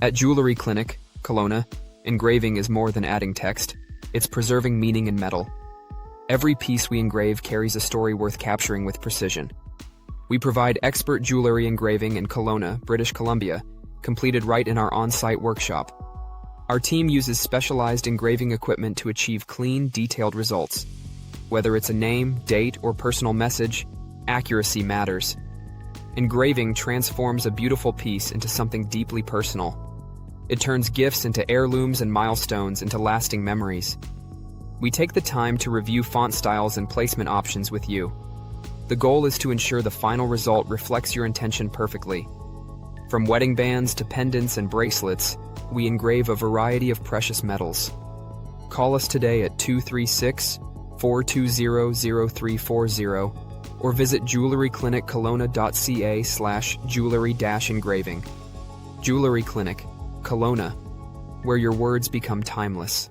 At Jewellery Clinic, Kelowna, engraving is more than adding text, it's preserving meaning in metal. Every piece we engrave carries a story worth capturing with precision. We provide expert jewellery engraving in Kelowna, British Columbia, completed right in our on-site workshop. Our team uses specialized engraving equipment to achieve clean, detailed results. Whether it's a name, date, or personal message, accuracy matters. Engraving transforms a beautiful piece into something deeply personal. It turns gifts into heirlooms and milestones into lasting memories. We take the time to review font styles and placement options with you. The goal is to ensure the final result reflects your intention perfectly. From wedding bands to pendants and bracelets, we engrave a variety of precious metals. Call us today at 236-420-0340 or visit jewelleryclinickelowna.ca/jewellery-engraving. Jewellery Clinic, Kelowna, where your words become timeless.